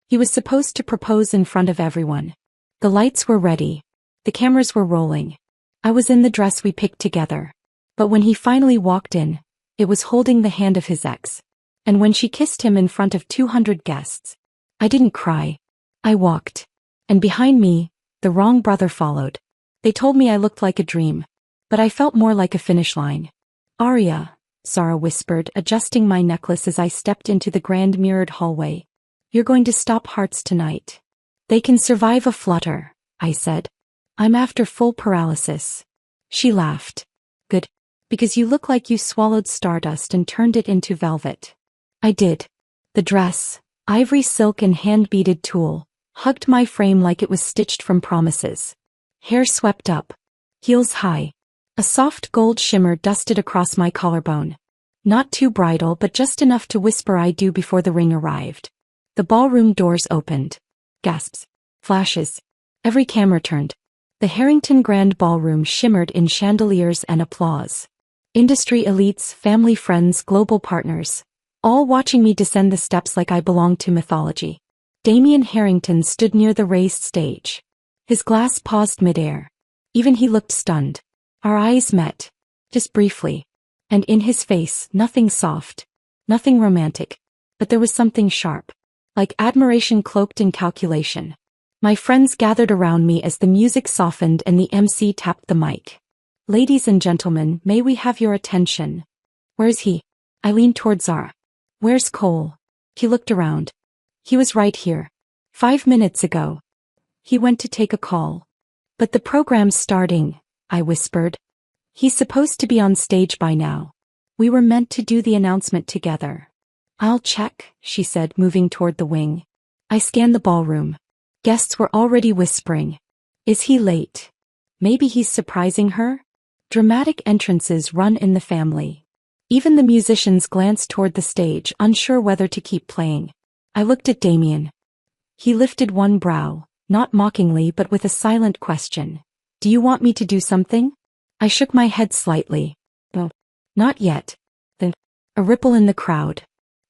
He was supposed to propose in front of everyone. The lights were ready. The cameras were rolling. I was in the dress we picked together. But when he finally walked in, it was holding the hand of his ex. And when she kissed him in front of 200 guests, I didn't cry. I walked. And behind me, the wrong brother followed. They told me I looked like a dream. But I felt more like a finish line. Arya, Sarah whispered, adjusting my necklace as I stepped into the grand mirrored hallway. You're going to stop hearts tonight. They can survive a flutter, I said. I'm after full paralysis. She laughed. Good. Because you look like you swallowed stardust and turned it into velvet. I did. The dress, ivory silk and hand-beaded tulle, hugged my frame like it was stitched from promises. Hair swept up. Heels high. A soft gold shimmer dusted across my collarbone. Not too bridal but just enough to whisper I do before the ring arrived. The ballroom doors opened. Gasps. Flashes. Every camera turned. The Harrington Grand Ballroom shimmered in chandeliers and applause. Industry elites, family friends, global partners, all watching me descend the steps like I belonged to mythology. Damien Harrington stood near the raised stage. His glass paused midair. Even he looked stunned. Our eyes met. Just briefly. And in his face, nothing soft. Nothing romantic. But there was something sharp. Like admiration cloaked in calculation. My friends gathered around me as the music softened and the MC tapped the mic. Ladies and gentlemen, may we have your attention? Where's he? I leaned toward Zara. Where's Cole? He looked around. He was right here. 5 minutes ago. He went to take a call. But the program's starting, I whispered. He's supposed to be on stage by now. We were meant to do the announcement together. I'll check, she said, moving toward the wing. I scanned the ballroom. Guests were already whispering. Is he late? Maybe he's surprising her? Dramatic entrances run in the family. Even the musicians glanced toward the stage, unsure whether to keep playing. I looked at Damien. He lifted one brow, not mockingly but with a silent question. Do you want me to do something? I shook my head slightly. No, not yet. Then, a ripple in the crowd.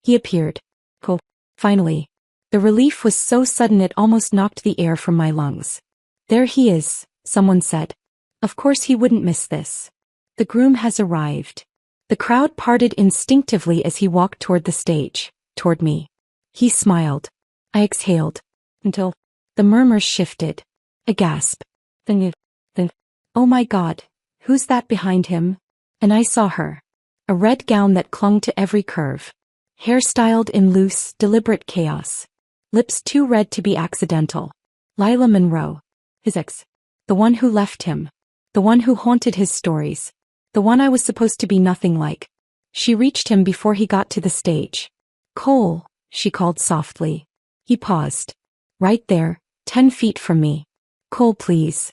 He appeared. Oh, finally. The relief was so sudden it almost knocked the air from my lungs. There he is, someone said. Of course he wouldn't miss this. The groom has arrived. The crowd parted instinctively as he walked toward the stage, toward me. He smiled. I exhaled. Until the murmurs shifted. A gasp. Then, oh my God, who's that behind him? And I saw her. A red gown that clung to every curve. Hair styled in loose, deliberate chaos. Lips too red to be accidental. Lila Monroe. His ex. The one who left him. The one who haunted his stories. The one I was supposed to be nothing like. She reached him before he got to the stage. Cole, she called softly. He paused. Right there, 10 feet from me. Cole, please.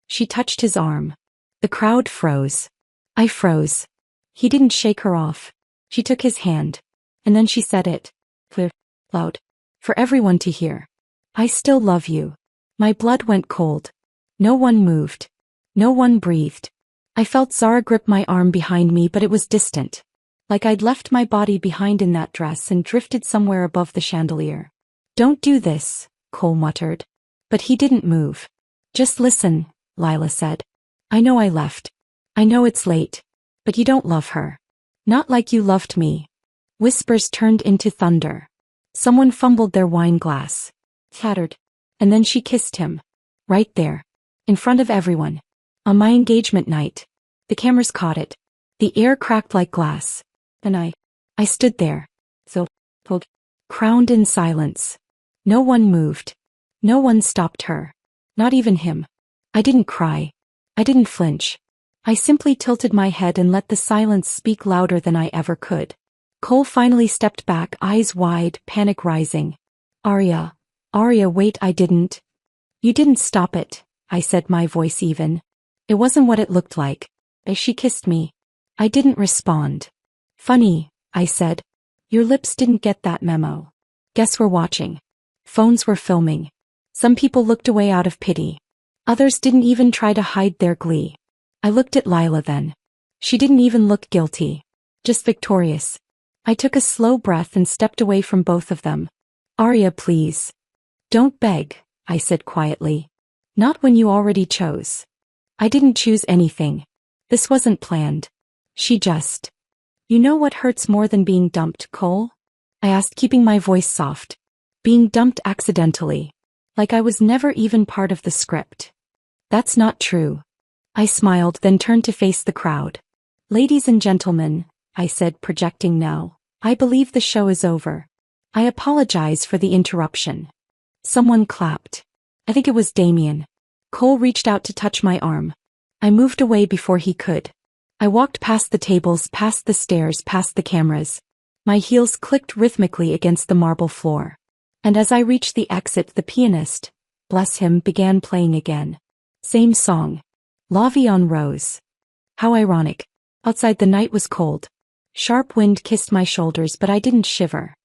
She touched his arm. The crowd froze. I froze. He didn't shake her off. She took his hand. And then she said it. Clear. Loud. For everyone to hear. I still love you. My blood went cold. No one moved. No one breathed. I felt Zara grip my arm behind me, but it was distant. Like I'd left my body behind in that dress and drifted somewhere above the chandelier. Don't do this, Cole muttered. But he didn't move. Just listen, Lila said. I know I left. I know it's late. But you don't love her. Not like you loved me. Whispers turned into thunder. Someone fumbled their wine glass. Chattered. And then she kissed him. Right there. In front of everyone. On my engagement night. The cameras caught it. The air cracked like glass. And I stood there. So, crowned in silence. No one moved. No one stopped her. Not even him. I didn't cry. I didn't flinch. I simply tilted my head and let the silence speak louder than I ever could. Cole finally stepped back, eyes wide, panic rising. Arya, wait, I didn't. You didn't stop it, I said, my voice even. It wasn't what it looked like. As she kissed me. I didn't respond. Funny, I said. Your lips didn't get that memo. Guests were watching. Phones were filming. Some people looked away out of pity. Others didn't even try to hide their glee. I looked at Lila then. She didn't even look guilty. Just victorious. I took a slow breath and stepped away from both of them. Arya, please. Don't beg, I said quietly. Not when you already chose. I didn't choose anything. This wasn't planned. She just. You know what hurts more than being dumped, Cole? I asked, keeping my voice soft. Being dumped accidentally. Like I was never even part of the script. That's not true. I smiled, then turned to face the crowd. Ladies and gentlemen, I said, projecting now, I believe the show is over. I apologize for the interruption. Someone clapped. I think it was Damien. Cole reached out to touch my arm. I moved away before he could. I walked past the tables, past the stairs, past the cameras. My heels clicked rhythmically against the marble floor. And as I reached the exit, the pianist, bless him, began playing again. Same song. La Vie en Rose. How ironic. Outside the night was cold. Sharp wind kissed my shoulders, but I didn't shiver.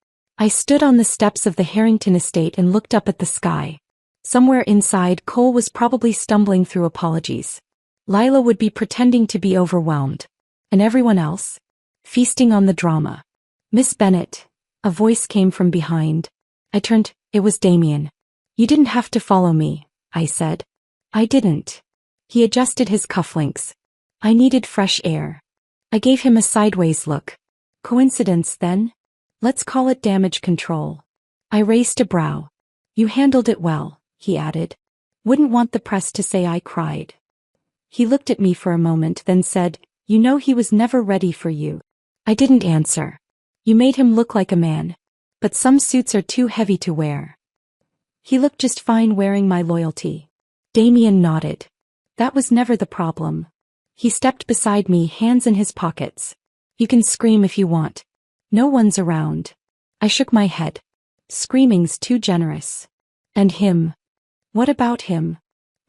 I stood on the steps of the Harrington estate and looked up at the sky. Somewhere inside, Cole was probably stumbling through apologies. Lila would be pretending to be overwhelmed. And everyone else? Feasting on the drama. Miss Bennet. A voice came from behind. I turned. It was Damien. You didn't have to follow me, I said. I didn't. He adjusted his cufflinks. I needed fresh air. I gave him a sideways look. Coincidence, then? Let's call it damage control. I raised a brow. You handled it well, he added. Wouldn't want the press to say I cried. He looked at me for a moment, then said, You know he was never ready for you. I didn't answer. You made him look like a man. But some suits are too heavy to wear. He looked just fine wearing my loyalty. Damien nodded. That was never the problem. He stepped beside me, hands in his pockets. You can scream if you want. No one's around. I shook my head. Screaming's too generous. And him? What about him?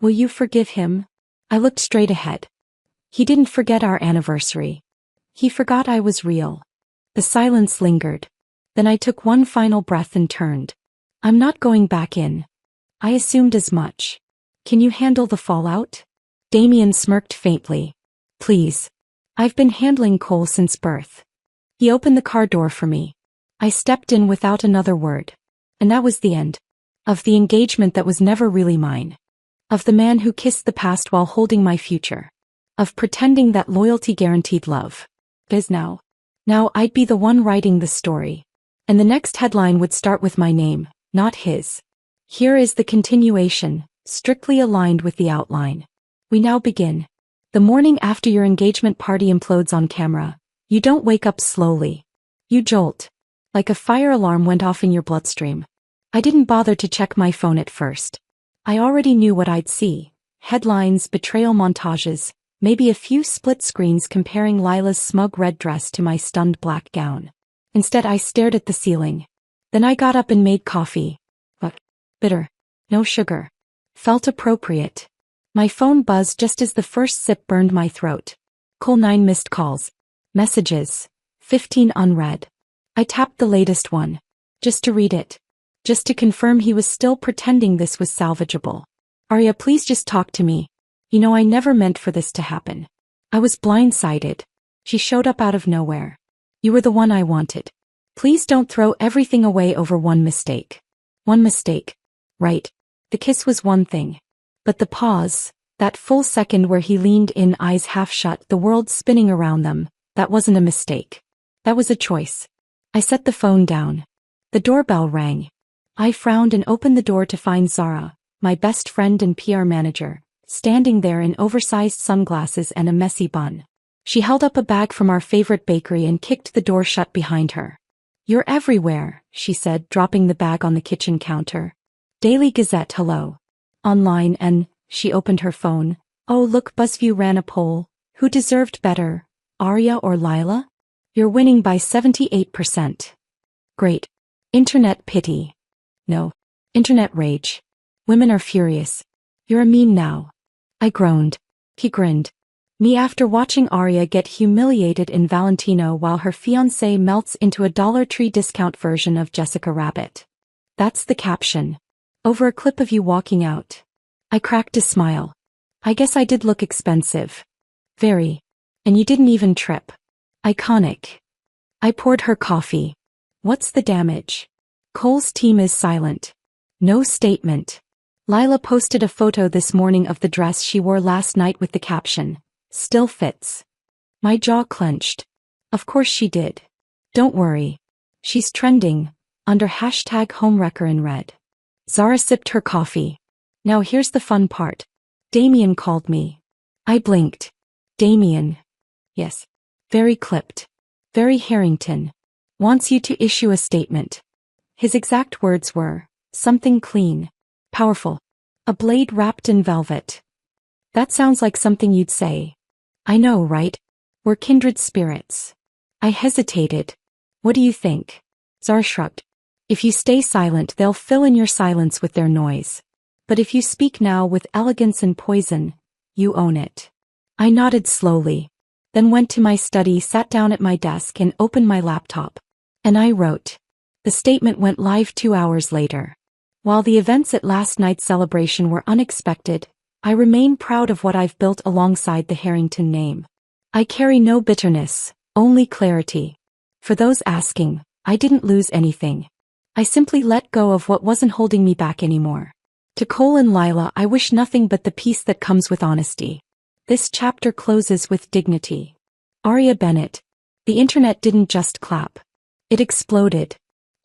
Will you forgive him? I looked straight ahead. He didn't forget our anniversary. He forgot I was real. The silence lingered. Then I took one final breath and turned. I'm not going back in. I assumed as much. Can you handle the fallout? Damien smirked faintly. Please. I've been handling Cole since birth. He opened the car door for me. I stepped in without another word. And that was the end. Of the engagement that was never really mine. Of the man who kissed the past while holding my future. Of pretending that loyalty guaranteed love. Biz now. Now I'd be the one writing the story. And the next headline would start with my name, not his. Here is the continuation, strictly aligned with the outline. We now begin. The morning after your engagement party implodes on camera, you don't wake up slowly. You jolt. Like a fire alarm went off in your bloodstream. I didn't bother to check my phone at first. I already knew what I'd see. Headlines, betrayal montages, maybe a few split screens comparing Lila's smug red dress to my stunned black gown. Instead, I stared at the ceiling. Then I got up and made coffee. But bitter. No sugar. Felt appropriate. My phone buzzed just as the first sip burned my throat. Cole 9 missed calls. Messages. 15 unread. I tapped the latest one. Just to read it. Just to confirm he was still pretending this was salvageable. Arya, please just talk to me. You know I never meant for this to happen. I was blindsided. She showed up out of nowhere. You were the one I wanted. Please don't throw everything away over one mistake. One mistake. Right. The kiss was one thing. But the pause, that full second where he leaned in, eyes half shut, the world spinning around them, that wasn't a mistake. That was a choice. I set the phone down. The doorbell rang. I frowned and opened the door to find Zara, my best friend and PR manager, standing there in oversized sunglasses and a messy bun. She held up a bag from our favorite bakery and kicked the door shut behind her. You're everywhere, she said, dropping the bag on the kitchen counter. Daily Gazette, hello. Online, and she opened her phone. Oh look, BuzzView ran a poll. Who deserved better, Arya or Lila? You're winning by 78%. Great. Internet pity. No. Internet rage. Women are furious. You're a meme now. I groaned. He grinned. Me after watching Arya get humiliated in Valentino while her fiancé melts into a Dollar Tree discount version of Jessica Rabbit. That's the caption. Over a clip of you walking out. I cracked a smile. I guess I did look expensive. Very. And you didn't even trip. Iconic. I poured her coffee. What's the damage? Cole's team is silent. No statement. Lila posted a photo this morning of the dress she wore last night with the caption, "Still fits." My jaw clenched. Of course she did. Don't worry. She's trending, under #homewrecker in red. Zara sipped her coffee. Now here's the fun part. Damien called me. I blinked. Damien. Yes. Very clipped. Very Harrington. Wants you to issue a statement. His exact words were, something clean. Powerful. A blade wrapped in velvet. That sounds like something you'd say. I know, right? We're kindred spirits. I hesitated. What do you think? Zara shrugged. If you stay silent, they'll fill in your silence with their noise. But if you speak now with elegance and poison, you own it. I nodded slowly, then went to my study, sat down at my desk and opened my laptop. And I wrote. The statement went live 2 hours later. While the events at last night's celebration were unexpected, I remain proud of what I've built alongside the Harrington name. I carry no bitterness, only clarity. For those asking, I didn't lose anything. I simply let go of what wasn't holding me back anymore. To Cole and Lila, I wish nothing but the peace that comes with honesty. This chapter closes with dignity. Aria Bennett. The internet didn't just clap. It exploded.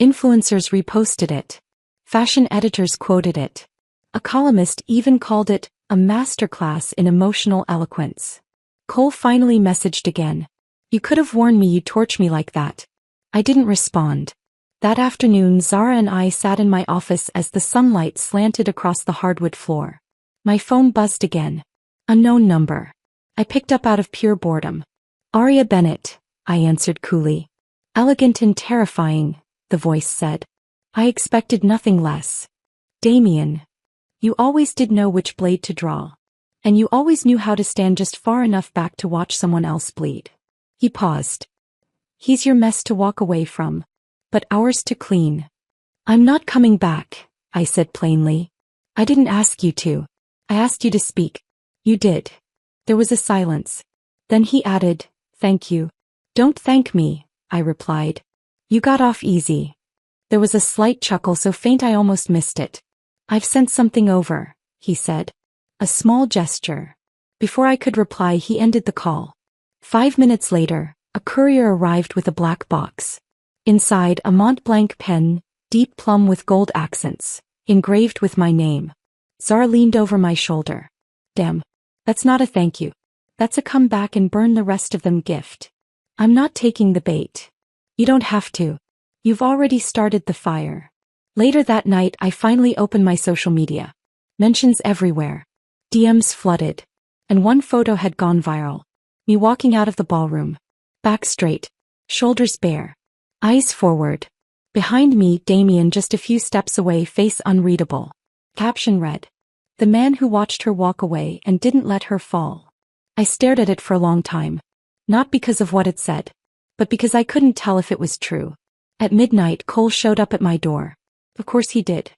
Influencers reposted it. Fashion editors quoted it. A columnist even called it a masterclass in emotional eloquence. Cole finally messaged again. You could have warned me you'd torch me like that. I didn't respond. That afternoon, Zara and I sat in my office as the sunlight slanted across the hardwood floor. My phone buzzed again. Unknown number. I picked up out of pure boredom. Aria Bennett, I answered coolly. Elegant and terrifying, the voice said. I expected nothing less. Damien. You always did know which blade to draw. And you always knew how to stand just far enough back to watch someone else bleed. He paused. He's your mess to walk away from. But ours to clean. I'm not coming back, I said plainly. I didn't ask you to. I asked you to speak. You did. There was a silence. Then he added, thank you. Don't thank me, I replied. You got off easy. There was a slight chuckle so faint I almost missed it. I've sent something over, he said. A small gesture. Before I could reply, he ended the call. 5 minutes later, a courier arrived with a black box. Inside, a Mont Blanc pen, deep plum with gold accents, engraved with my name. Zara leaned over my shoulder. Damn. That's not a thank you. That's a come back and burn the rest of them gift. I'm not taking the bait. You don't have to. You've already started the fire. Later that night, I finally opened my social media. Mentions everywhere. DMs flooded. And one photo had gone viral. Me walking out of the ballroom. Back straight. Shoulders bare. Eyes forward. Behind me, Damien just a few steps away, face unreadable. Caption read. The man who watched her walk away and didn't let her fall. I stared at it for a long time. Not because of what it said, but because I couldn't tell if it was true. At midnight, Cole showed up at my door. Of course he did.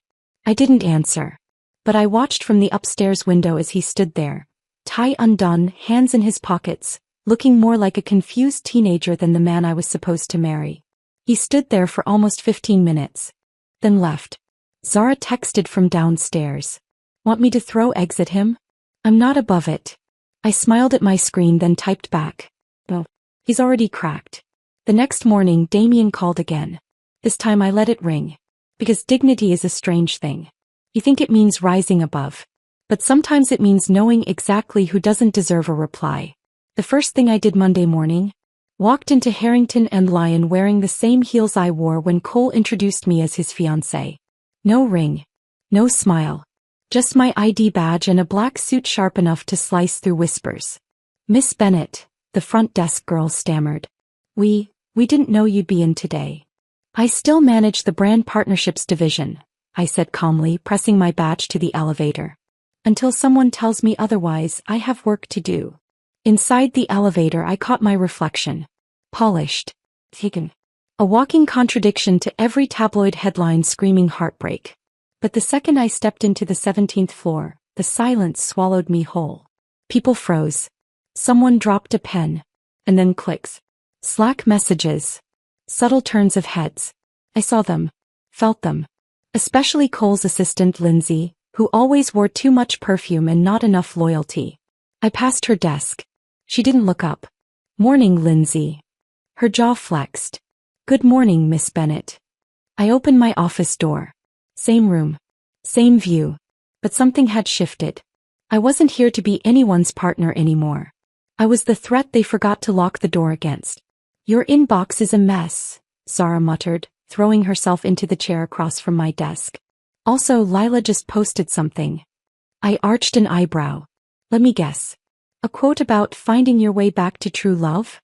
I didn't answer. But I watched from the upstairs window as he stood there, tie undone, hands in his pockets, looking more like a confused teenager than the man I was supposed to marry. He stood there for almost 15 minutes. Then left. Zara texted from downstairs. Want me to throw eggs at him? I'm not above it. I smiled at my screen, then typed back. Oh, he's already cracked. The next morning, Damien called again. This time I let it ring. Because dignity is a strange thing. You think it means rising above. But sometimes it means knowing exactly who doesn't deserve a reply. The first thing I did Monday morning, walked into Harrington and Lyon wearing the same heels I wore when Cole introduced me as his fiancée. No ring. No smile. Just my ID badge and a black suit sharp enough to slice through whispers. Miss Bennett, the front desk girl stammered. We didn't know you'd be in today. I still manage the brand partnerships division, I said calmly, pressing my badge to the elevator. Until someone tells me otherwise, I have work to do. Inside the elevator, I caught my reflection. Polished. Taken. A walking contradiction to every tabloid headline screaming heartbreak. But the second I stepped into the 17th floor, the silence swallowed me whole. People froze. Someone dropped a pen. And then clicks. Slack messages. Subtle turns of heads. I saw them. Felt them. Especially Cole's assistant Lindsay, who always wore too much perfume and not enough loyalty. I passed her desk. She didn't look up. "Morning, Lindsay." Her jaw flexed. "Good morning, Miss Bennett." I opened my office door. Same room. Same view. But something had shifted. I wasn't here to be anyone's partner anymore. I was the threat they forgot to lock the door against. "Your inbox is a mess," Zara muttered, throwing herself into the chair across from my desk. "Also, Lila just posted something." I arched an eyebrow. "Let me guess. A quote about finding your way back to true love?"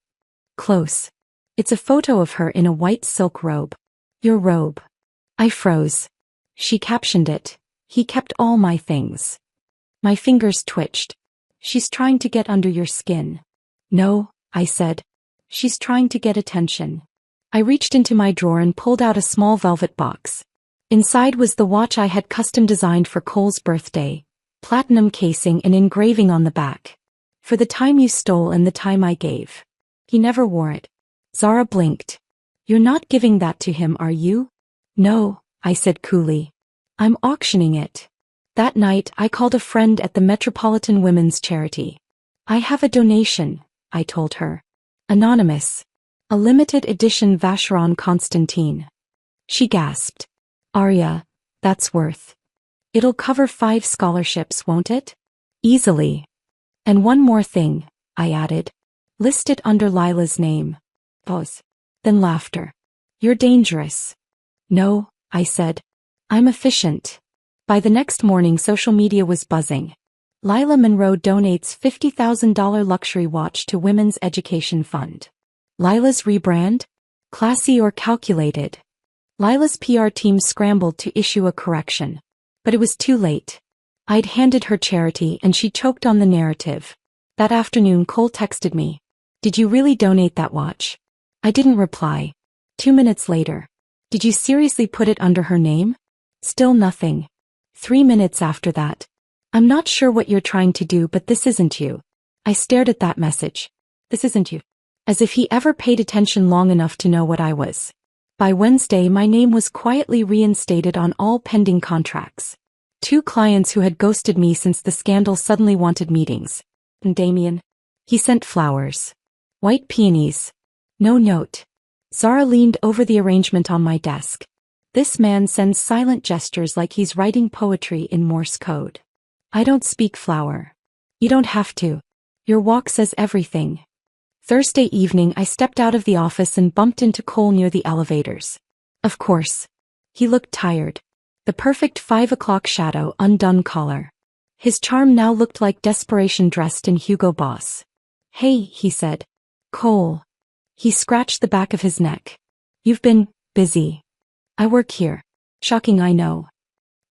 "Close. It's a photo of her in a white silk robe." "Your robe." I froze. She captioned it, "He kept all my things." My fingers twitched. "She's trying to get under your skin." "No," I said. "She's trying to get attention." I reached into my drawer and pulled out a small velvet box. Inside was the watch I had custom designed for Cole's birthday, platinum casing and engraving on the back. "For the time you stole and the time I gave." "He never wore it." Zara blinked. "You're not giving that to him, are you?" "No," I said coolly. "I'm auctioning it." That night I called a friend at the Metropolitan Women's Charity. "I have a donation," I told her. "Anonymous. A limited edition Vacheron Constantine." She gasped. "Arya, that's worth. It'll cover 5 scholarships, won't it?" "Easily. And one more thing," I added. "List it under Lila's name." Pause. Then laughter. "You're dangerous." "No," I said. "I'm efficient." By the next morning social media was buzzing. Lila Monroe donates $50,000 luxury watch to Women's Education Fund. Lila's rebrand? Classy or calculated? Lila's PR team scrambled to issue a correction. But it was too late. I'd handed her charity and she choked on the narrative. That afternoon Cole texted me. "Did you really donate that watch?" I didn't reply. 2 minutes later. "Did you seriously put it under her name?" Still nothing. 3 minutes after that. "I'm not sure what you're trying to do, but this isn't you." I stared at that message. "This isn't you." As if he ever paid attention long enough to know what I was. By Wednesday my name was quietly reinstated on all pending contracts. 2 clients who had ghosted me since the scandal suddenly wanted meetings. And Damien? He sent flowers. White peonies. No note. Zara leaned over the arrangement on my desk. "This man sends silent gestures like he's writing poetry in Morse code." "I don't speak flower." "You don't have to. Your walk says everything." Thursday evening I stepped out of the office and bumped into Cole near the elevators. Of course. He looked tired. The perfect 5 o'clock shadow, undone collar. His charm now looked like desperation dressed in Hugo Boss. "Hey," he said. "Cole." He scratched the back of his neck. "You've been busy." "I work here." "Shocking, I know."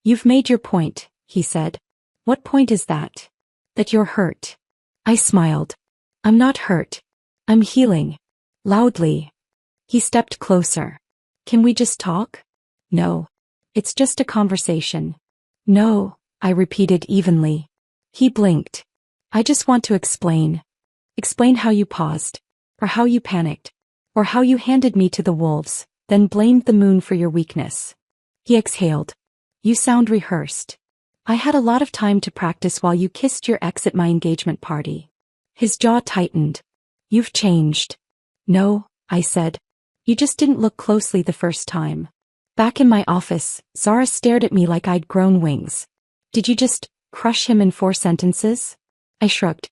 "You've made your point," he said. "What point is that?" "That you're hurt." I smiled. "I'm not hurt. I'm healing." Loudly. He stepped closer. "Can we just talk?" "No. It's just a conversation." "No," I repeated evenly. He blinked. "I just want to explain. Explain how you paused. Or how you panicked. Or how you handed me to the wolves, then blamed the moon for your weakness." He exhaled. "You sound rehearsed." "I had a lot of time to practice while you kissed your ex at my engagement party." His jaw tightened. "You've changed." "No," I said. "You just didn't look closely the first time." Back in my office, Zara stared at me like I'd grown wings. "Did you just crush him in 4 sentences?" I shrugged.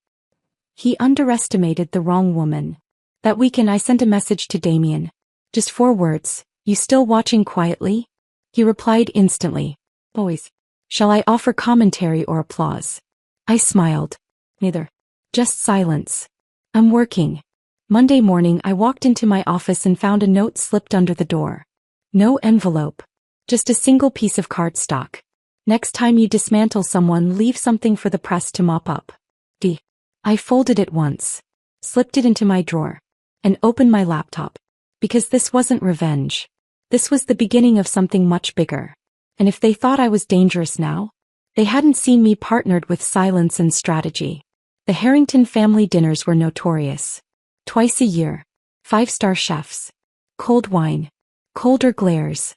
"He underestimated the wrong woman." That weekend I sent a message to Damien. Just 4 words. "You still watching quietly?" He replied instantly. "Always." "Shall I offer commentary or applause?" I smiled. "Neither. Just silence." "I'm working." Monday morning I walked into my office and found a note slipped under the door. No envelope. Just a single piece of cardstock. "Next time you dismantle someone, leave something for the press to mop up." D. I folded it once. Slipped it into my drawer. And opened my laptop. Because this wasn't revenge. This was the beginning of something much bigger. And if they thought I was dangerous now, they hadn't seen me partnered with silence and strategy. The Harrington family dinners were notorious. Twice a year. 5-star chefs. Cold wine. Colder glares.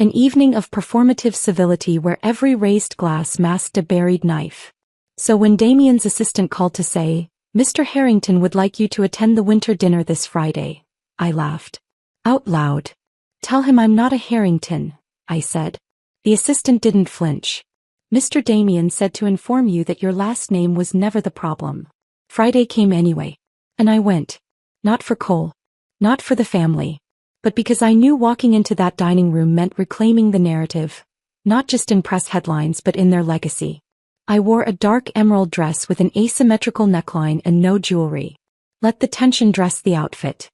An evening of performative civility where every raised glass masked a buried knife. So when Damien's assistant called to say, "Mr. Harrington would like you to attend the winter dinner this Friday," I laughed. Out loud. "Tell him I'm not a Harrington," I said. The assistant didn't flinch. "Mr. Damien said to inform you that your last name was never the problem." Friday came anyway. And I went. Not for Cole. Not for the family. But because I knew walking into that dining room meant reclaiming the narrative. Not just in press headlines but in their legacy. I wore a dark emerald dress with an asymmetrical neckline and no jewelry. Let the tension dress the outfit.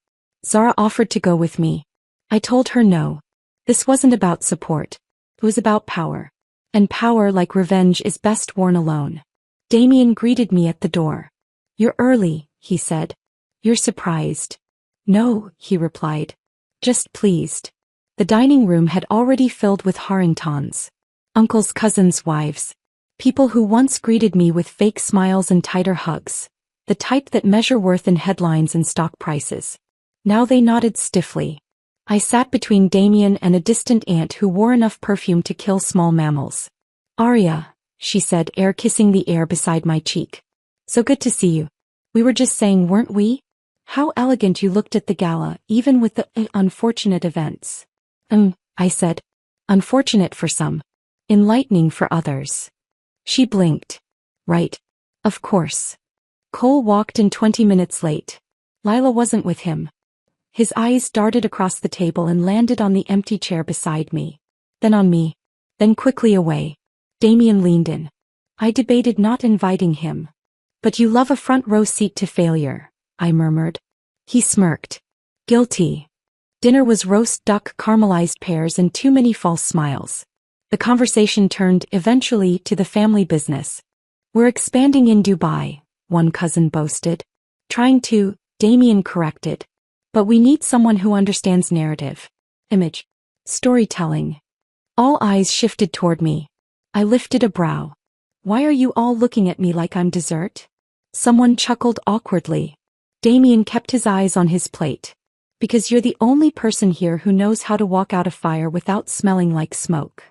Zara offered to go with me. I told her no. This wasn't about support. It was about power. And power, like revenge, is best worn alone. Damien greeted me at the door. "You're early," he said. "You're surprised." "No," he replied. "Just pleased." The dining room had already filled with Harringtons. Uncles, cousins, wives. People who once greeted me with fake smiles and tighter hugs. The type that measure worth in headlines and stock prices. Now they nodded stiffly. I sat between Damien and a distant aunt who wore enough perfume to kill small mammals. "Arya," she said, air kissing the air beside my cheek. "So good to see you. We were just saying, weren't we? How elegant you looked at the gala, even with the unfortunate events." I said. "Unfortunate for some. Enlightening for others." She blinked. "Right. Of course." Cole walked in 20 minutes late. Lila wasn't with him. His eyes darted across the table and landed on the empty chair beside me. Then on me. Then quickly away. Damien leaned in. I debated not inviting him. "But you love a front row seat to failure," I murmured. He smirked. "Guilty." Dinner was roast duck, caramelized pears, and too many false smiles. The conversation turned, eventually, to the family business. "We're expanding in Dubai," one cousin boasted. "Trying to," Damien corrected. "But we need someone who understands narrative. Image. Storytelling." All eyes shifted toward me. I lifted a brow. "Why are you all looking at me like I'm dessert?" Someone chuckled awkwardly. Damien kept his eyes on his plate. "Because you're the only person here who knows how to walk out a fire without smelling like smoke."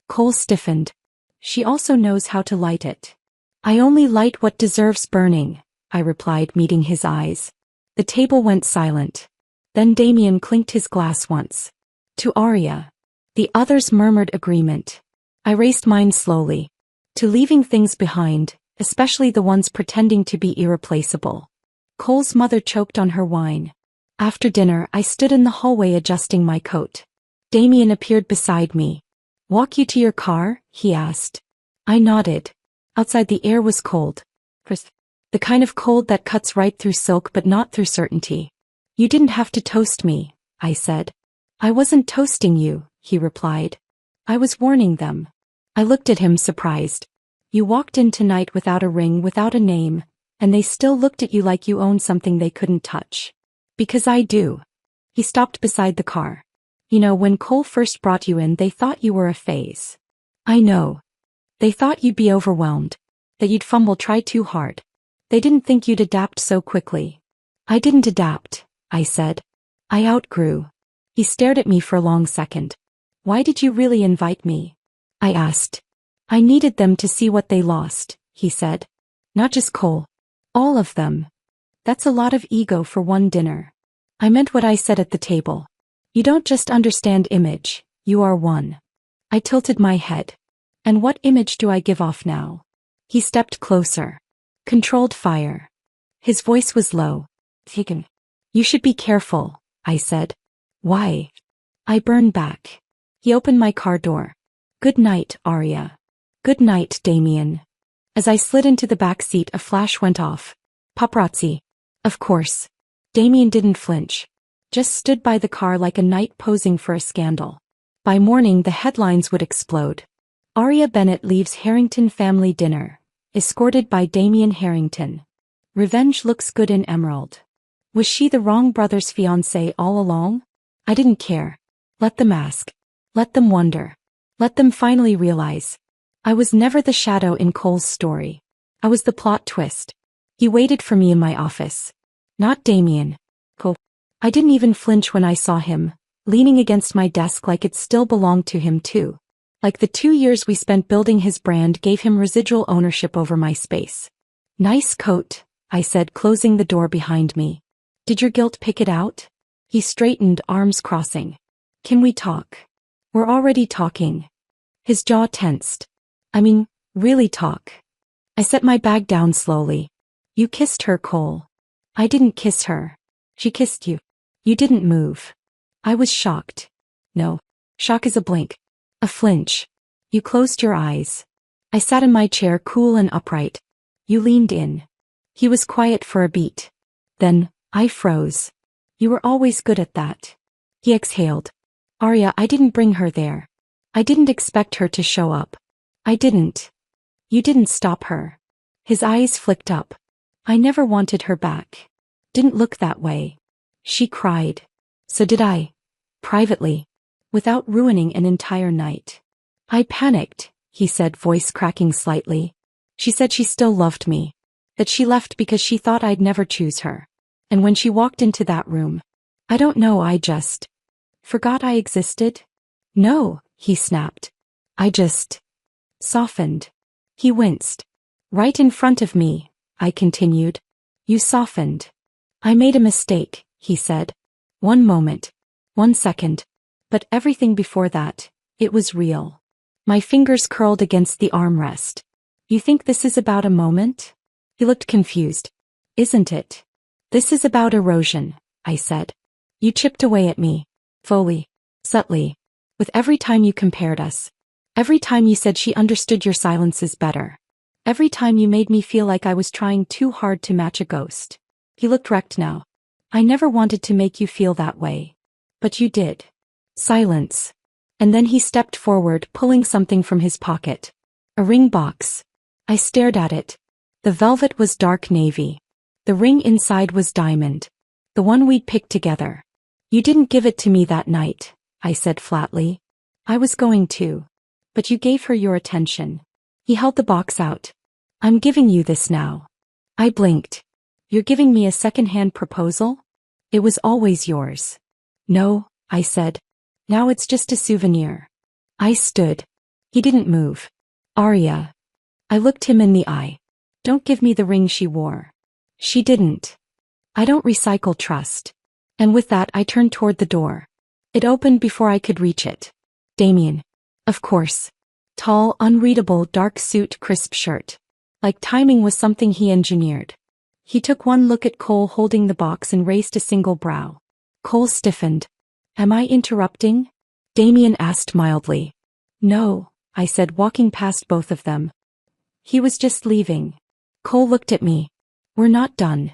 Cole stiffened. "She also knows how to light it." "I only light what deserves burning," I replied, meeting his eyes. The table went silent. Then Damien clinked his glass once. "To Arya." The others murmured agreement. I raised mine slowly. "To leaving things behind, especially the ones pretending to be irreplaceable." Cole's mother choked on her wine. After dinner, I stood in the hallway adjusting my coat. Damien appeared beside me. "Walk you to your car?" he asked. I nodded. Outside the air was cold. Crisp. The kind of cold that cuts right through silk but not through certainty. "You didn't have to toast me," I said. "I wasn't toasting you," he replied. "I was warning them." I looked at him surprised. "You walked in tonight without a ring, without a name, and they still looked at you like you owned something they couldn't touch." "Because I do." He stopped beside the car. "You know, when Cole first brought you in, they thought you were a phase." "I know. They thought you'd be overwhelmed. That you'd fumble, try too hard. They didn't think you'd adapt so quickly." "I didn't adapt," I said. "I outgrew." He stared at me for a long second. "Why did you really invite me?" I asked. "I needed them to see what they lost," he said. "Not just Cole. All of them. That's a lot of ego for one dinner." I meant what I said at the table. "You don't just understand image, you are one." I tilted my head. "And what image do I give off now?" He stepped closer. "Controlled fire." His voice was low. "Taken. You should be careful," I said. "Why?" I burned back. He opened my car door. "Good night, Arya." "Good night, Damien." As I slid into the back seat, a flash went off. Paparazzi. Of course. Damien didn't flinch. Just stood by the car like a knight posing for a scandal. By morning the headlines would explode. Arya Bennett leaves Harrington family dinner, escorted by Damien Harrington. Revenge looks good in emerald. Was she the wrong brother's fiancée all along? I didn't care. Let them ask. Let them wonder. Let them finally realize. I was never the shadow in Cole's story. I was the plot twist. He waited for me in my office. Not Damien. Cole. I didn't even flinch when I saw him, leaning against my desk like it still belonged to him too. Like the 2 years we spent building his brand gave him residual ownership over my space. Nice coat, I said, closing the door behind me. Did your guilt pick it out? He straightened, arms crossing. Can we talk? We're already talking. His jaw tensed. I mean, really talk. I set my bag down slowly. You kissed her, Cole. I didn't kiss her. She kissed you. You didn't move. I was shocked. No. Shock is a blink. A flinch. You closed your eyes. I sat in my chair, cool and upright. You leaned in. He was quiet for a beat. Then, I froze. You were always good at that. He exhaled. Arya, I didn't bring her there. I didn't expect her to show up. I didn't. You didn't stop her. His eyes flicked up. I never wanted her back. Didn't look that way. She cried. So did I. Privately. Without ruining an entire night. I panicked, he said, voice cracking slightly. She said she still loved me. That she left because she thought I'd never choose her. And when she walked into that room, I don't know, I just forgot I existed? No, he snapped. I just softened. He winced. Right in front of me, I continued. You softened. I made a mistake, he said. 1 moment. 1 second. But everything before that, it was real. My fingers curled against the armrest. You think this is about a moment? He looked confused. Isn't it? This is about erosion, I said. You chipped away at me. Fully. Subtly. With every time you compared us. Every time you said she understood your silences better. Every time you made me feel like I was trying too hard to match a ghost. He looked wrecked now. I never wanted to make you feel that way. But you did. Silence. And then he stepped forward, pulling something from his pocket. A ring box. I stared at it. The velvet was dark navy. The ring inside was diamond. The one we'd picked together. You didn't give it to me that night, I said flatly. I was going to. But you gave her your attention. He held the box out. I'm giving you this now. I blinked. You're giving me a second-hand proposal? It was always yours. No, I said. Now it's just a souvenir. I stood. He didn't move. Arya. I looked him in the eye. Don't give me the ring she wore. She didn't. I don't recycle trust. And with that I turned toward the door. It opened before I could reach it. Damien. Of course. Tall, unreadable, dark suit, crisp shirt. Like timing was something he engineered. He took one look at Cole holding the box and raised a single brow. Cole stiffened. Am I interrupting? Damien asked mildly. No, I said, walking past both of them. He was just leaving. Cole looked at me. We're not done.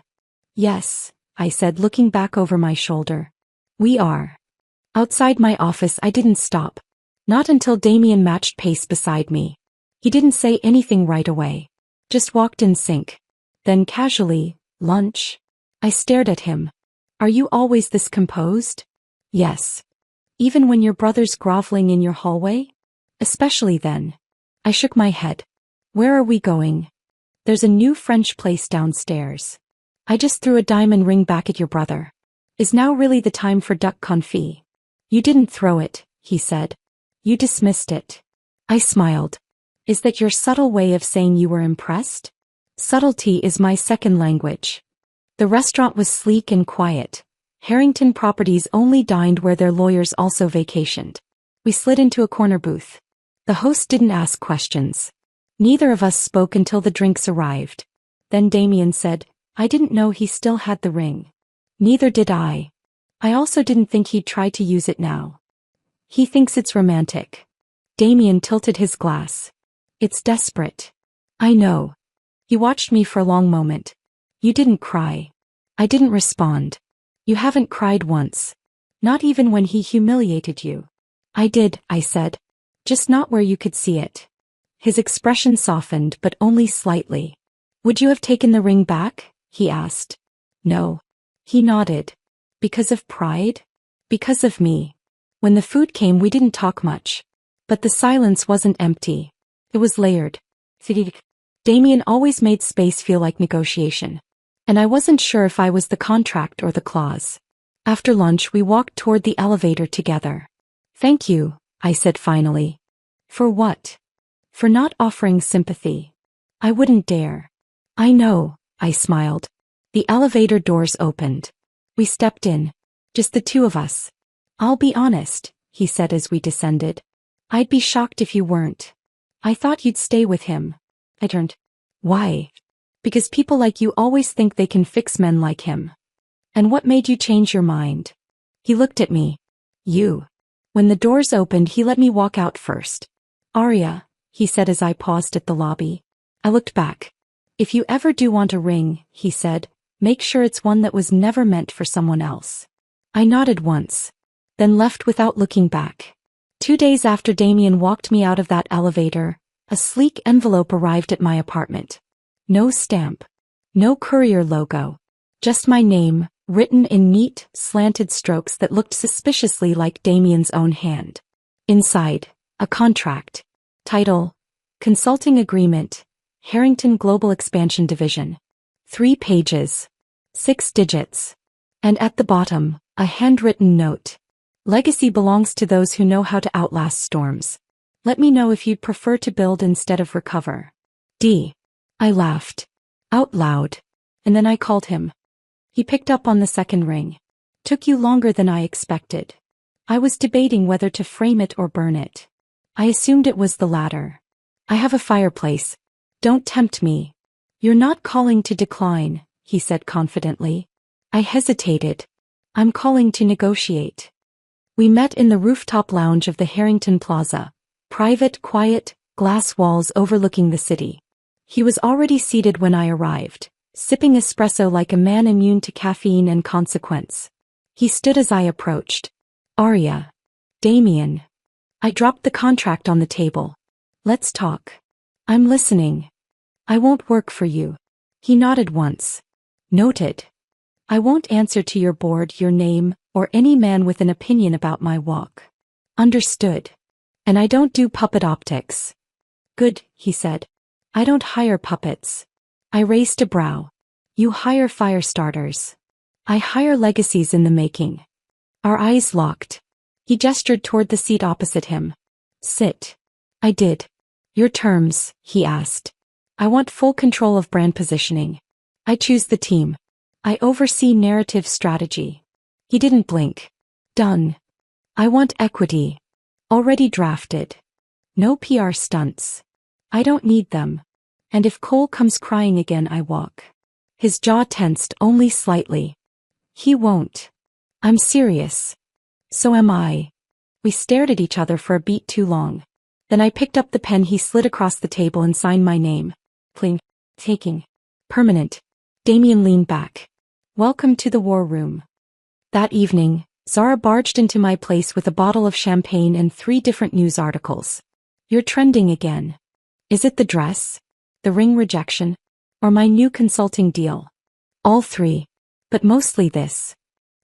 Yes, I said, looking back over my shoulder. We are. Outside my office I didn't stop. Not until Damien matched pace beside me. He didn't say anything right away. Just walked in sync. Then casually, lunch? I stared at him. Are you always this composed? Yes. Even when your brother's groveling in your hallway? Especially then. I shook my head. Where are we going? There's a new French place downstairs. I just threw a diamond ring back at your brother. Is now really the time for duck confit? You didn't throw it, he said. You dismissed it. I smiled. Is that your subtle way of saying you were impressed? Subtlety is my second language. The restaurant was sleek and quiet. Harrington Properties only dined where their lawyers also vacationed. We slid into a corner booth. The host didn't ask questions. Neither of us spoke until the drinks arrived. Then Damien said, I didn't know he still had the ring. Neither did I. I also didn't think he'd try to use it now. He thinks it's romantic. Damien tilted his glass. It's desperate. I know. He watched me for a long moment. You didn't cry. I didn't respond. You haven't cried once. Not even when he humiliated you. I did, I said. Just not where you could see it. His expression softened, but only slightly. Would you have taken the ring back? He asked. No. He nodded. Because of pride? Because of me. When the food came we didn't talk much. But the silence wasn't empty. It was layered. Damien always made space feel like negotiation. And I wasn't sure if I was the contract or the clause. After lunch we walked toward the elevator together. Thank you, I said finally. For what? For not offering sympathy. I wouldn't dare. I know, I smiled. The elevator doors opened. We stepped in. Just the two of us. I'll be honest, he said as we descended. I'd be shocked if you weren't. I thought you'd stay with him. I turned. Why? Because people like you always think they can fix men like him. And what made you change your mind? He looked at me. You. When the doors opened, he let me walk out first. Arya, he said as I paused at the lobby. I looked back. If you ever do want a ring, he said, make sure it's one that was never meant for someone else. I nodded once, then left without looking back. 2 days after Damien walked me out of that elevator, a sleek envelope arrived at my apartment. No stamp. No courier logo. Just my name, written in neat, slanted strokes that looked suspiciously like Damien's own hand. Inside, a contract. Title, Consulting Agreement, Harrington Global Expansion Division. 3 pages. 6 digits. And at the bottom, a handwritten note. Legacy belongs to those who know how to outlast storms. Let me know if you'd prefer to build instead of recover. D. I laughed. Out loud. And then I called him. He picked up on the second ring. Took you longer than I expected. I was debating whether to frame it or burn it. I assumed it was the latter. I have a fireplace. Don't tempt me. You're not calling to decline, he said confidently. I hesitated. I'm calling to negotiate. We met in the rooftop lounge of the Harrington Plaza. Private, quiet, glass walls overlooking the city. He was already seated when I arrived, sipping espresso like a man immune to caffeine and consequence. He stood as I approached. Arya. Damien. I dropped the contract on the table. Let's talk. I'm listening. I won't work for you. He nodded once. Noted. I won't answer to your board, your name, or any man with an opinion about my walk. Understood. And I don't do puppet optics. Good, he said. I don't hire puppets. I raised a brow. You hire fire starters. I hire legacies in the making. Our eyes locked. He gestured toward the seat opposite him. Sit. I did. Your terms, he asked. I want full control of brand positioning. I choose the team. I oversee narrative strategy. He didn't blink. Done. I want equity. Already drafted. No PR stunts. I don't need them. And if Cole comes crying again, I walk. His jaw tensed only slightly. He won't. I'm serious. So am I. We stared at each other for a beat too long. Then I picked up the pen he slid across the table and signed my name. Pling. Taking. Permanent. Damien leaned back. Welcome to the war room. That evening, Zara barged into my place with a bottle of champagne and 3 different news articles. You're trending again. Is it the dress? The ring rejection? Or my new consulting deal? All 3. But mostly this.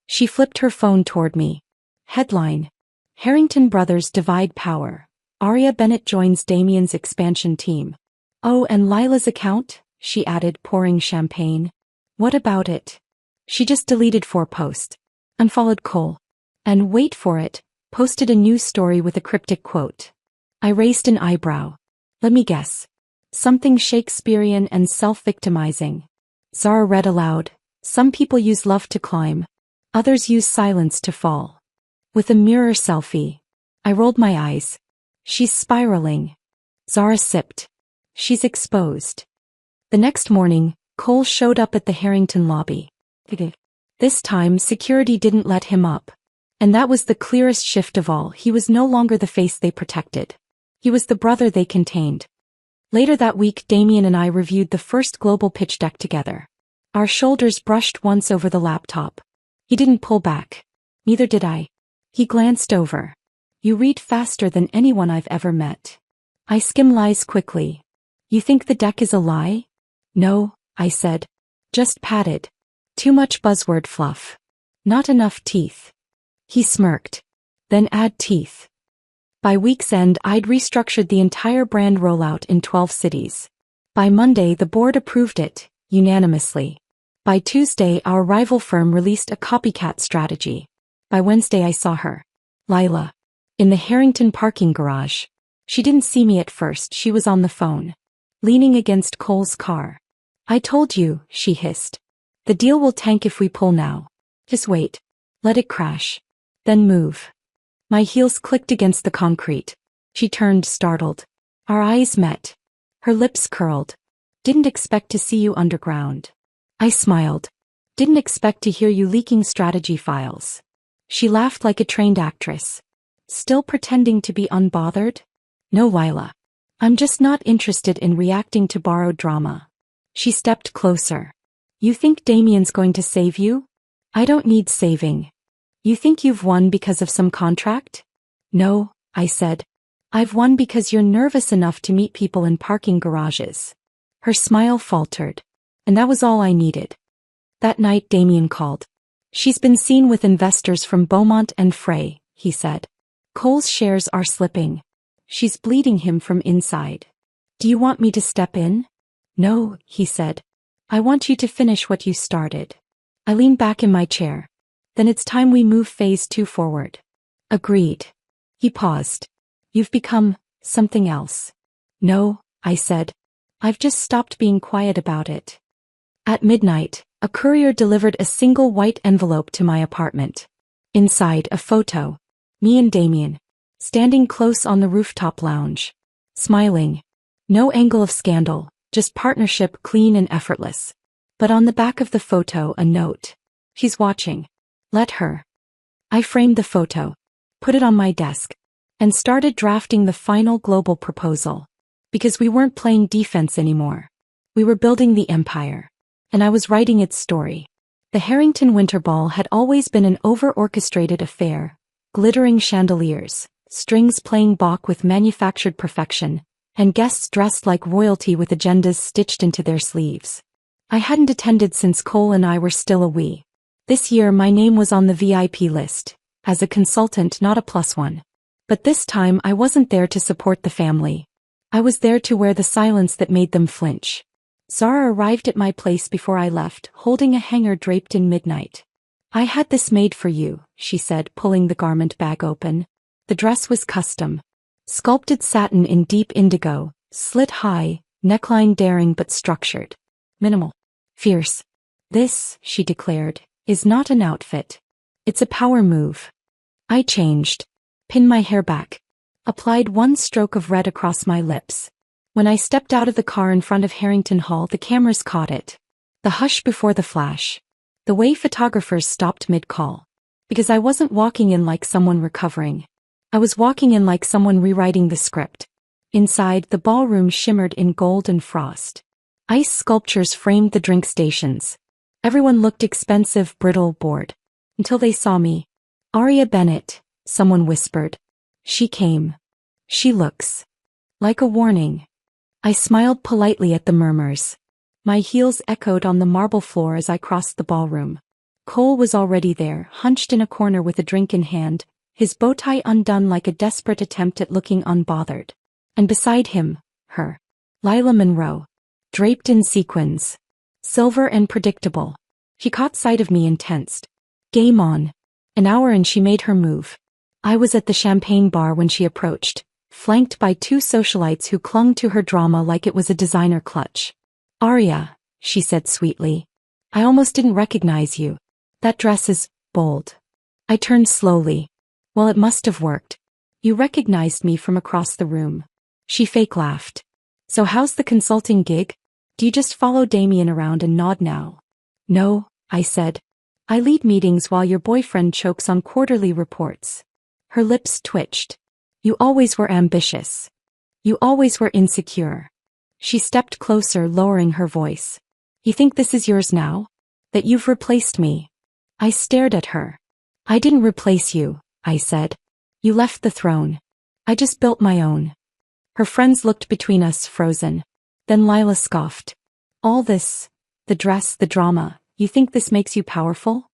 She flipped her phone toward me. Headline. Harrington Brothers divide power. Arya Bennett joins Damien's expansion team. Oh, and Lila's account? She added, pouring champagne. What about it? She just deleted 4 posts. Unfollowed Cole. And wait for it, posted a news story with a cryptic quote. I raised an eyebrow. Let me guess. Something Shakespearean and self-victimizing. Zara read aloud. Some people use love to climb. Others use silence to fall. With a mirror selfie. I rolled my eyes. She's spiraling. Zara sipped. She's exposed. The next morning, Cole showed up at the Harrington lobby. This time, security didn't let him up. And that was the clearest shift of all. He was no longer the face they protected. He was the brother they contained. Later that week, Damien and I reviewed the first global pitch deck together. Our shoulders brushed once over the laptop. He didn't pull back. Neither did I. He glanced over. You read faster than anyone I've ever met. I skim lies quickly. You think the deck is a lie? No, I said. Just padded. Too much buzzword fluff. Not enough teeth. He smirked. Then add teeth. By week's end, I'd restructured the entire brand rollout in 12 cities. By Monday, the board approved it, unanimously. By Tuesday, our rival firm released a copycat strategy. By Wednesday, I saw her. Lila. In the Harrington parking garage. She didn't see me at first, she was on the phone. Leaning against Cole's car. I told you, she hissed. The deal will tank if we pull now. Just wait. Let it crash. Then move. My heels clicked against the concrete. She turned, startled. Our eyes met. Her lips curled. Didn't expect to see you underground. I smiled. Didn't expect to hear you leaking strategy files. She laughed like a trained actress. Still pretending to be unbothered? No, Lila. I'm just not interested in reacting to borrowed drama. She stepped closer. You think Damien's going to save you? I don't need saving. You think you've won because of some contract? No, I said. I've won because you're nervous enough to meet people in parking garages. Her smile faltered. And that was all I needed. That night Damien called. She's been seen with investors from Beaumont and Frey, he said. Cole's shares are slipping. She's bleeding him from inside. Do you want me to step in? No, he said. I want you to finish what you started. I leaned back in my chair. Then it's time we move phase 2 forward. Agreed. He paused. You've become something else. No, I said. I've just stopped being quiet about it. At midnight, a courier delivered a single white envelope to my apartment. Inside, a photo. Me and Damien. Standing close on the rooftop lounge. Smiling. No angle of scandal, just partnership clean and effortless. But on the back of the photo, a note. She's watching. Let her. I framed the photo. Put it on my desk. And started drafting the final global proposal. Because we weren't playing defense anymore. We were building the empire. And I was writing its story. The Harrington Winter Ball had always been an over-orchestrated affair. Glittering chandeliers, strings playing Bach with manufactured perfection, and guests dressed like royalty with agendas stitched into their sleeves. I hadn't attended since Cole and I were still a wee. This year my name was on the VIP list, as a consultant, not a +1. But this time I wasn't there to support the family. I was there to wear the silence that made them flinch. Zara arrived at my place before I left, holding a hanger draped in midnight. I had this made for you, she said, pulling the garment bag open. The dress was custom. Sculpted satin in deep indigo, slit high, neckline daring but structured. Minimal. Fierce. This, she declared, is not an outfit. It's a power move. I changed. Pinned my hair back. Applied one stroke of red across my lips. When I stepped out of the car in front of Harrington Hall, the cameras caught it. The hush before the flash. The way photographers stopped mid-call. Because I wasn't walking in like someone recovering. I was walking in like someone rewriting the script. Inside, the ballroom shimmered in gold and frost. Ice sculptures framed the drink stations. Everyone looked expensive, brittle, bored. Until they saw me. Aria Bennett, someone whispered. She came. She looks. Like a warning. I smiled politely at the murmurs. My heels echoed on the marble floor as I crossed the ballroom. Cole was already there, hunched in a corner with a drink in hand, his bow tie undone like a desperate attempt at looking unbothered. And beside him, her. Lila Monroe. Draped in sequins. Silver and predictable. She caught sight of me and tensed. Game on. An hour and she made her move. I was at the champagne bar when she approached, flanked by two socialites who clung to her drama like it was a designer clutch. Aria, she said sweetly. I almost didn't recognize you. That dress is bold. I turned slowly. Well, it must have worked. You recognized me from across the room. She fake laughed. So how's the consulting gig? Do you just follow Damien around and nod now? No, I said. I lead meetings while your boyfriend chokes on quarterly reports. Her lips twitched. You always were ambitious. You always were insecure. She stepped closer, lowering her voice. You think this is yours now? That you've replaced me? I stared at her. I didn't replace you, I said. You left the throne. I just built my own. Her friends looked between us, frozen. Then Lila scoffed. All this, the dress, the drama, you think this makes you powerful?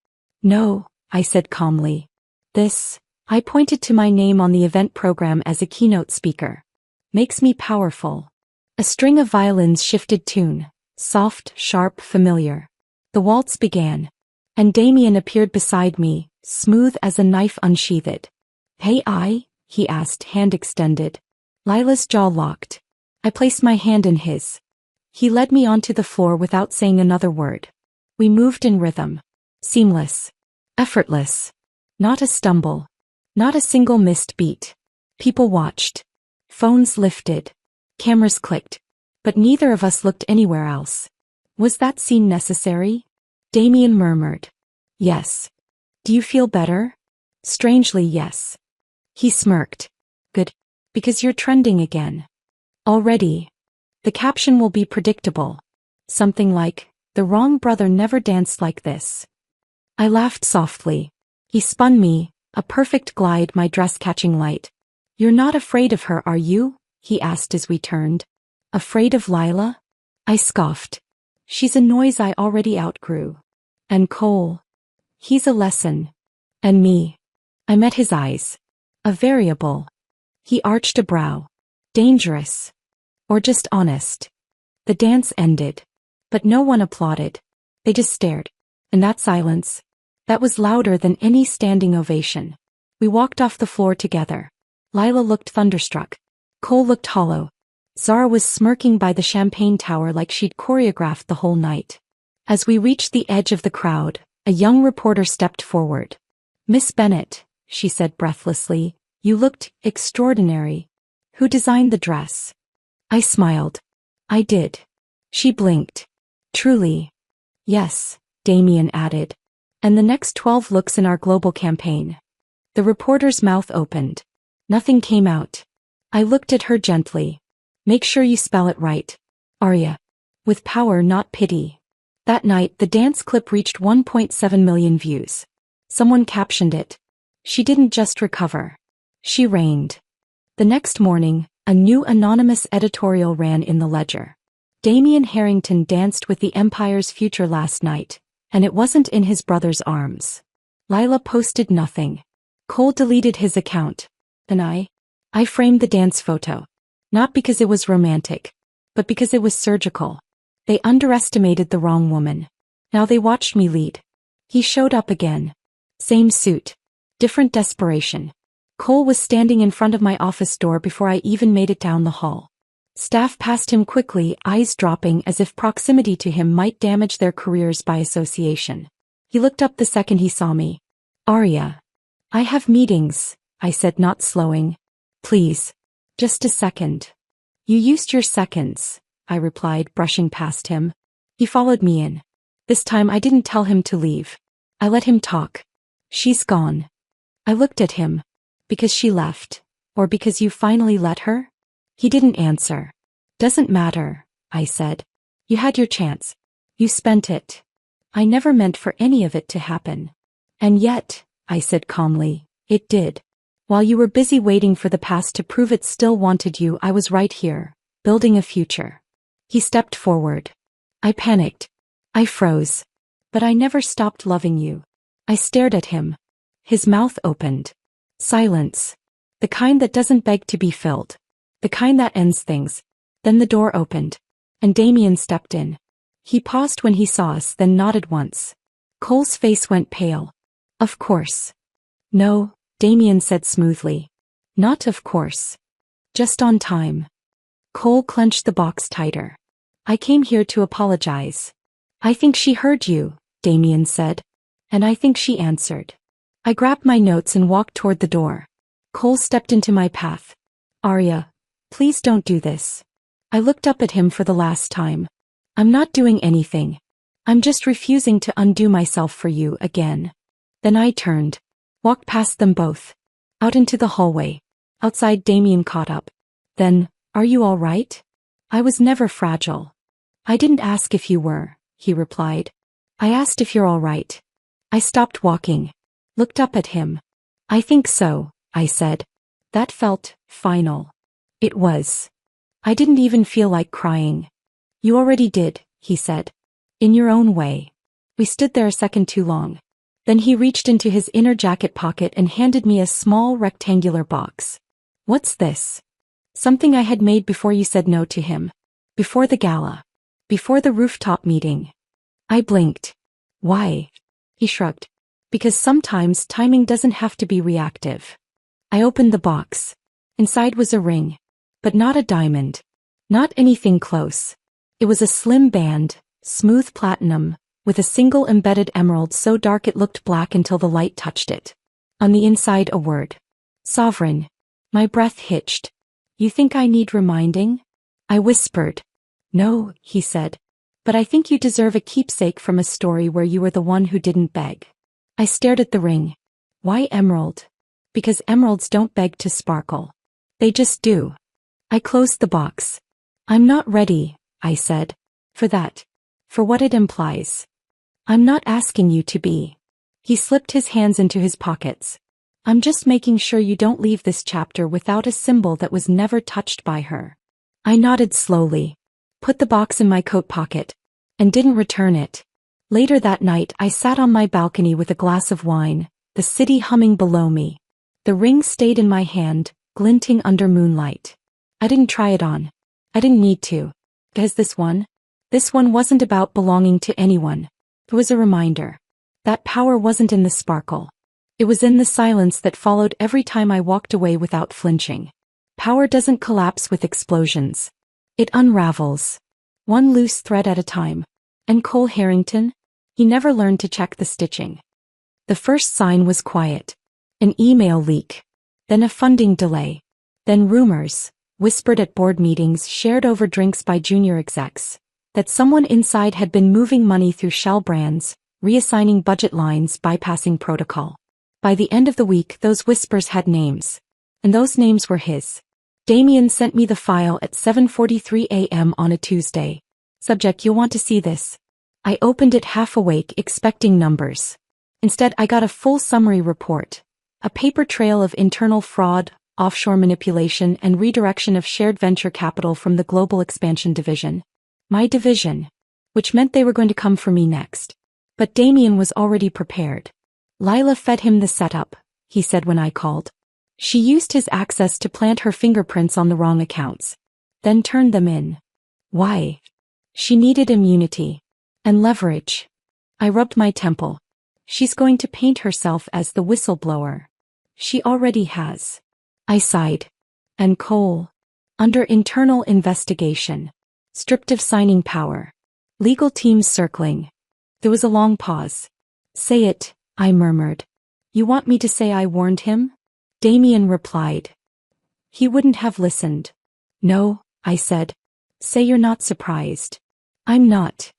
No, I said calmly. This, I pointed to my name on the event program as a keynote speaker. Makes me powerful. A string of violins shifted tune, soft, sharp, familiar. The waltz began. And Damien appeared beside me, smooth as a knife unsheathed. "Hey, he asked, hand extended. Lila's jaw locked. I placed my hand in his. He led me onto the floor without saying another word. We moved in rhythm. Seamless. Effortless. Not a stumble. Not a single missed beat. People watched. Phones lifted. Cameras clicked. But neither of us looked anywhere else. Was that scene necessary? Damien murmured. Yes. Do you feel better? Strangely, yes. He smirked. Good. Because you're trending again. Already. The caption will be predictable. Something like, "The wrong brother never danced like this." I laughed softly. He spun me, a perfect glide, my dress catching light. "You're not afraid of her, are you?" he asked as we turned. "Afraid of Lila?" I scoffed. "She's a noise I already outgrew. And Cole. He's a lesson. And me." I met his eyes. A variable. He arched a brow. Dangerous. Or just honest. The dance ended. But no one applauded. They just stared. And that silence, that was louder than any standing ovation. We walked off the floor together. Lila looked thunderstruck. Cole looked hollow. Zara was smirking by the champagne tower like she'd choreographed the whole night. As we reached the edge of the crowd, a young reporter stepped forward. "Miss Bennett," she said breathlessly, "you looked extraordinary. Who designed the dress?" I smiled. "I did." She blinked. "Truly?" "Yes," Damien added. "And the next 12 looks in our global campaign." The reporter's mouth opened. Nothing came out. I looked at her gently. "Make sure you spell it right. Arya. With power, not pity." That night, the dance clip reached 1.7 million views. Someone captioned it. "She didn't just recover. She reigned." The next morning, a new anonymous editorial ran in the Ledger. Damien Harrington danced with the Empire's future last night, and it wasn't in his brother's arms. Lila posted nothing. Cole deleted his account. And I framed the dance photo. Not because it was romantic, but because it was surgical. They underestimated the wrong woman. Now they watched me lead. He showed up again. Same suit. Different desperation. Cole was standing in front of my office door before I even made it down the hall. Staff passed him quickly, eyes dropping as if proximity to him might damage their careers by association. He looked up the second he saw me. "Arya. I have meetings," I said, not slowing. "Please. Just a second." "You used your seconds," I replied, brushing past him. He followed me in. This time I didn't tell him to leave. I let him talk. "She's gone." I looked at him. "Because she left? Or because you finally let her?" He didn't answer. "Doesn't matter," I said. "You had your chance. You spent it. I never meant for any of it to happen." "And yet," I said calmly, "it did. While you were busy waiting for the past to prove it still wanted you, I was right here, building a future." He stepped forward. I panicked. I froze. "But I never stopped loving you." I stared at him. His mouth opened. Silence. The kind that doesn't beg to be filled. The kind that ends things. Then the door opened. And Damien stepped in. He paused when he saw us, then nodded once. Cole's face went pale. "Of course." "No," Damien said smoothly. "Not of course. Just on time." Cole clenched the box tighter. "I came here to apologize." "I think she heard you," Damien said. "And I think she answered." I grabbed my notes and walked toward the door. Cole stepped into my path. "Arya, please don't do this." I looked up at him for the last time. "I'm not doing anything. I'm just refusing to undo myself for you again." Then I turned. Walked past them both. Out into the hallway. Outside, Damien caught up. Then, "Are you all right?" "I was never fragile." "I didn't ask if you were," he replied. "I asked if you're all right." I stopped walking. Looked up at him. "I think so," I said. That felt final. It was. I didn't even feel like crying. "You already did," he said. "In your own way." We stood there a second too long. Then he reached into his inner jacket pocket and handed me a small rectangular box. "What's this?" "Something I had made before you said no to him. Before the gala. Before the rooftop meeting." I blinked. Why? He shrugged. Because sometimes timing doesn't have to be reactive. I opened the box. Inside was a ring. But not a diamond. Not anything close. It was a slim band, smooth platinum, with a single embedded emerald so dark it looked black until the light touched it. On the inside a word. Sovereign. My breath hitched. You think I need reminding? I whispered. No, he said. But I think you deserve a keepsake from a story where you were the one who didn't beg. I stared at the ring. Why emerald? Because emeralds don't beg to sparkle. They just do. I closed the box. I'm not ready, I said. For that. For what it implies. I'm not asking you to be. He slipped his hands into his pockets. I'm just making sure you don't leave this chapter without a symbol that was never touched by her. I nodded slowly, put the box in my coat pocket, and didn't return it. Later that night I sat on my balcony with a glass of wine, the city humming below me. The ring stayed in my hand, glinting under moonlight. I didn't try it on. I didn't need to. Because this one wasn't about belonging to anyone. It was a reminder. That power wasn't in the sparkle. It was in the silence that followed every time I walked away without flinching. Power doesn't collapse with explosions. It unravels. One loose thread at a time. And Cole Harrington? He never learned to check the stitching. The first sign was quiet. An email leak. Then a funding delay. Then rumors, whispered at board meetings shared over drinks by junior execs, that someone inside had been moving money through shell brands, reassigning budget lines, bypassing protocol. By the end of the week those whispers had names. And those names were his. Damien sent me the file at 7:43 a.m. on a Tuesday. Subject: you'll want to see this. I opened it half awake expecting numbers. Instead I got a full summary report. A paper trail of internal fraud, offshore manipulation and redirection of shared venture capital from the Global Expansion Division. My division. Which meant they were going to come for me next. But Damien was already prepared. Lila fed him the setup, he said when I called. She used his access to plant her fingerprints on the wrong accounts. Then turned them in. Why? She needed immunity. And leverage. I rubbed my temple. She's going to paint herself as the whistleblower. She already has. I sighed. And Cole. Under internal investigation. Stripped of signing power. Legal teams circling. There was a long pause. Say it, I murmured. You want me to say I warned him? Damien replied. He wouldn't have listened. No, I said. Say you're not surprised. I'm not.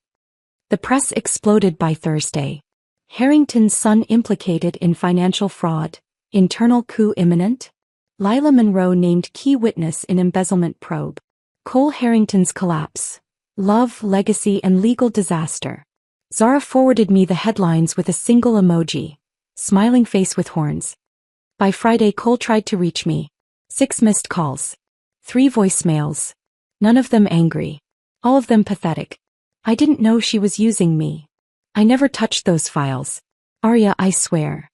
The press exploded by Thursday. Harrington's son implicated in financial fraud. Internal coup imminent? Lila Monroe named key witness in embezzlement probe. Cole Harrington's collapse. Love, legacy and legal disaster. Zara forwarded me the headlines with a single emoji. Smiling face with horns. By Friday Cole tried to reach me. 6 missed calls. 3 voicemails. None of them angry. All of them pathetic. I didn't know she was using me. I never touched those files. Arya, I swear.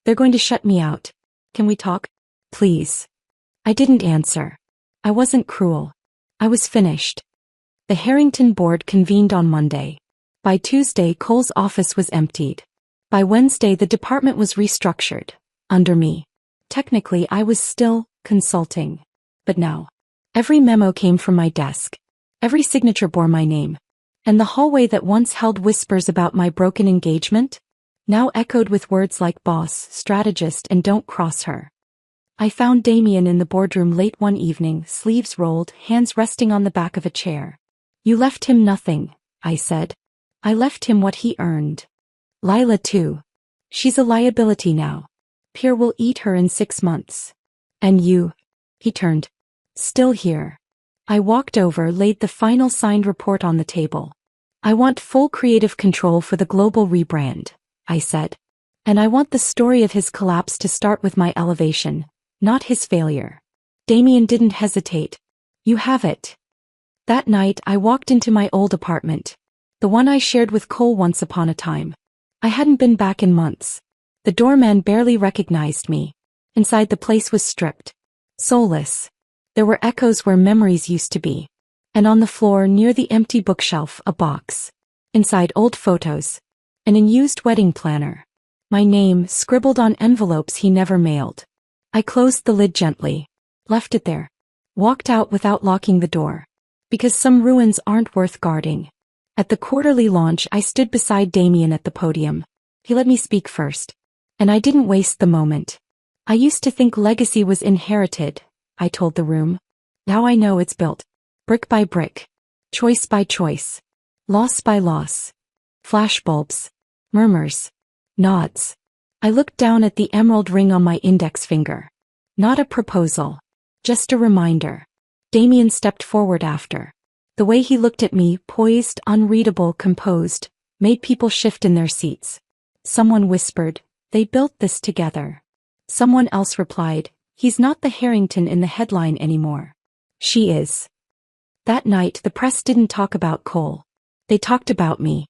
They're going to shut me out. Can we talk? Please. I didn't answer. I wasn't cruel. I was finished. The Harrington board convened on Monday. By Tuesday Cole's office was emptied. By Wednesday the department was restructured. Under me. Technically I was still consulting. But now. Every memo came from my desk. Every signature bore my name. And the hallway that once held whispers about my broken engagement, now echoed with words like boss, strategist and don't cross her. I found Damien in the boardroom late one evening, sleeves rolled, hands resting on the back of a chair. You left him nothing, I said. I left him what he earned. Lila too. She's a liability now. Pierre will eat her in 6 months. And you? He turned. Still here. I walked over, laid the final signed report on the table. I want full creative control for the global rebrand, I said. And I want the story of his collapse to start with my elevation, not his failure. Damien didn't hesitate. You have it. That night I walked into my old apartment. The one I shared with Cole once upon a time. I hadn't been back in months. The doorman barely recognized me. Inside the place was stripped. Soulless. There were echoes where memories used to be. And on the floor near the empty bookshelf, a box. Inside old photos. An unused wedding planner. My name scribbled on envelopes he never mailed. I closed the lid gently. Left it there. Walked out without locking the door. Because some ruins aren't worth guarding. At the quarterly launch, I stood beside Damien at the podium. He let me speak first. And I didn't waste the moment. I used to think legacy was inherited, I told the room. Now I know it's built. Brick by brick. Choice by choice. Loss by loss. Flashbulbs. Murmurs. Nods. I looked down at the emerald ring on my index finger. Not a proposal. Just a reminder. Damien stepped forward after. The way he looked at me, poised, unreadable, composed, made people shift in their seats. Someone whispered, "They built this together." Someone else replied, "He's not the Harrington in the headline anymore. She is." That night the press didn't talk about Cole. They talked about me.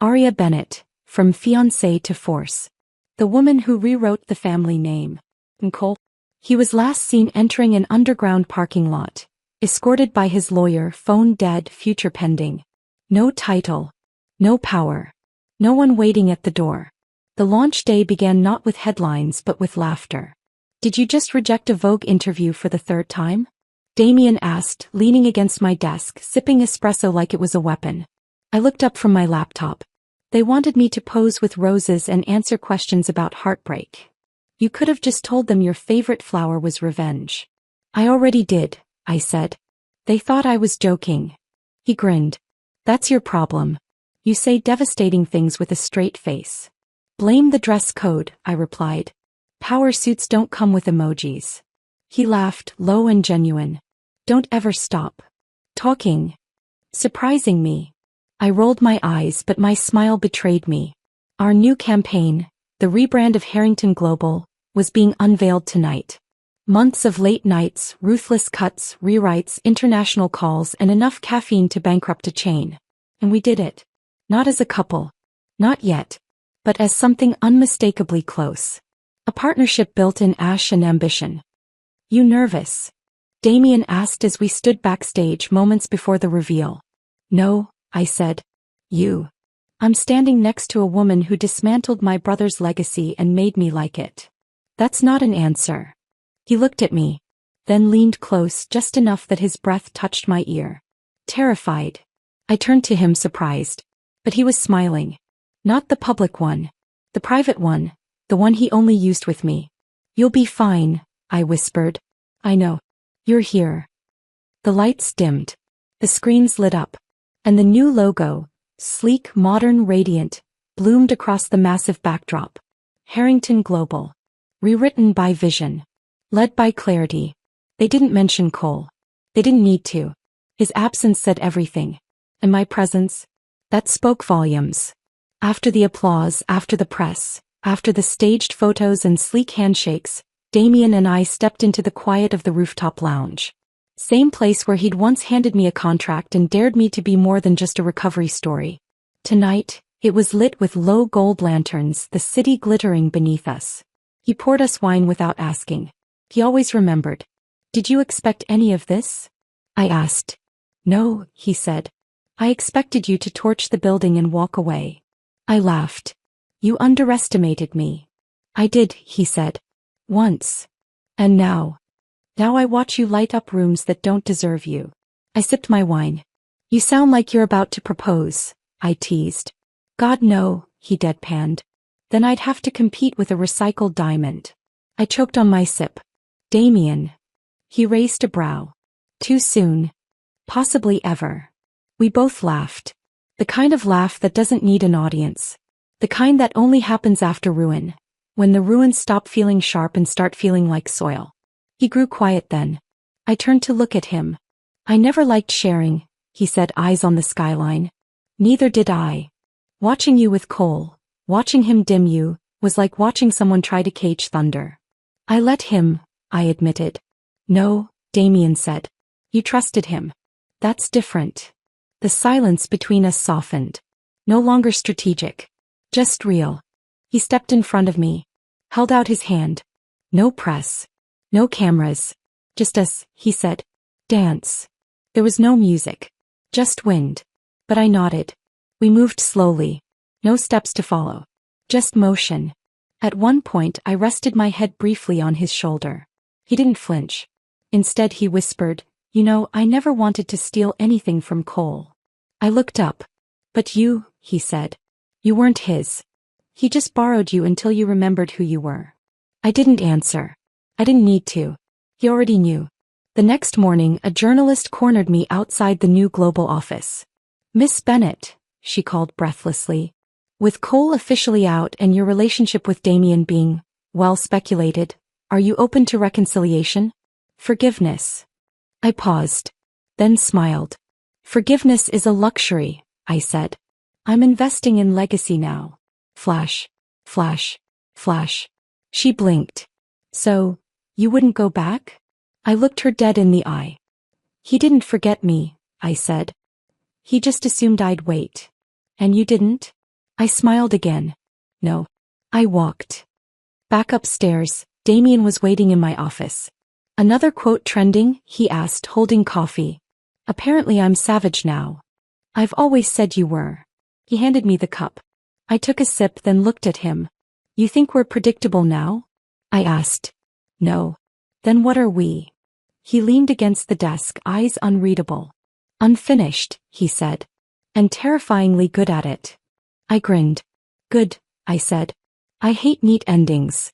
Aria Bennett, from fiancée to force. The woman who rewrote the family name. And Cole? He was last seen entering an underground parking lot. Escorted by his lawyer, phone dead, future pending. No title. No power. No one waiting at the door. The launch day began not with headlines but with laughter. "Did you just reject a Vogue interview for the third time?" Damien asked, leaning against my desk, sipping espresso like it was a weapon. I looked up from my laptop. "They wanted me to pose with roses and answer questions about heartbreak. You could have just told them your favorite flower was revenge." "I already did," I said. "They thought I was joking." He grinned. "That's your problem. You say devastating things with a straight face." "Blame the dress code," I replied. "Power suits don't come with emojis." He laughed, low and genuine. "Don't ever stop talking. Surprising me." I rolled my eyes, but my smile betrayed me. Our new campaign, the rebrand of Harrington Global, was being unveiled tonight. Months of late nights, ruthless cuts, rewrites, international calls, and enough caffeine to bankrupt a chain. And we did it. Not as a couple. Not yet. But as something unmistakably close. A partnership built in ash and ambition. "You nervous?" Damien asked as we stood backstage moments before the reveal. "No," I said. "You." I'm standing next to a woman who dismantled my brother's legacy and made me like it. That's not an answer. He looked at me, then leaned close just enough that his breath touched my ear. Terrified. I turned to him surprised. But he was smiling. Not the public one. The private one. The one he only used with me. "You'll be fine," I whispered. "I know. You're here." The lights dimmed. The screens lit up. And the new logo, sleek, modern, radiant, bloomed across the massive backdrop. Harrington Global. Rewritten by vision. Led by clarity. They didn't mention Cole. They didn't need to. His absence said everything. And my presence? That spoke volumes. After the applause, after the press, after the staged photos and sleek handshakes, Damien and I stepped into the quiet of the rooftop lounge. Same place where he'd once handed me a contract and dared me to be more than just a recovery story. Tonight, it was lit with low gold lanterns, the city glittering beneath us. He poured us wine without asking. He always remembered. "Did you expect any of this?" I asked. "No," he said. "I expected you to torch the building and walk away." I laughed. "You underestimated me." "I did," he said. "Once. And now. Now I watch you light up rooms that don't deserve you." I sipped my wine. "You sound like you're about to propose," I teased. "God no," he deadpanned. "Then I'd have to compete with a recycled diamond." I choked on my sip. "Damien." He raised a brow. "Too soon. Possibly ever." We both laughed. The kind of laugh that doesn't need an audience. The kind that only happens after ruin. When the ruins stop feeling sharp and start feeling like soil. He grew quiet then. I turned to look at him. "I never liked sharing," he said, eyes on the skyline. "Neither did I. Watching you with Cole, watching him dim you, was like watching someone try to cage thunder." "I let him," I admitted. "No," Damien said. "You trusted him. That's different." The silence between us softened. No longer strategic. Just real. He stepped in front of me. Held out his hand. "No press. No cameras. Just us," he said. "Dance." There was no music. Just wind. But I nodded. We moved slowly. No steps to follow. Just motion. At one point I rested my head briefly on his shoulder. He didn't flinch. Instead he whispered, "You know, I never wanted to steal anything from Cole." I looked up. "But you," he said. "You weren't his. He just borrowed you until you remembered who you were." I didn't answer. I didn't need to. He already knew. The next morning, a journalist cornered me outside the new global office. "Miss Bennett," she called breathlessly. "With Cole officially out and your relationship with Damien being, well, speculated, are you open to reconciliation? Forgiveness?" I paused. Then smiled. "Forgiveness is a luxury," I said. "I'm investing in legacy now." Flash. Flash. Flash. She blinked. "So, you wouldn't go back?" I looked her dead in the eye. "He didn't forget me," I said. "He just assumed I'd wait." "And you didn't?" I smiled again. "No." I walked back upstairs. Damien was waiting in my office. "Another quote trending?" he asked, holding coffee. "Apparently I'm savage now." "I've always said you were." He handed me the cup. I took a sip, then looked at him. "You think we're predictable now?" I asked. "No." "Then what are we?" He leaned against the desk, eyes unreadable. "Unfinished," he said. "And terrifyingly good at it." I grinned. "Good," I said. "I hate neat endings."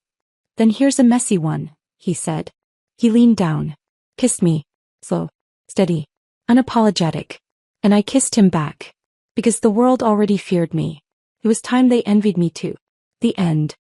"Then here's a messy one," he said. He leaned down. Kissed me. Slow. Steady. Unapologetic. And I kissed him back. Because the world already feared me. It was time they envied me too. The end.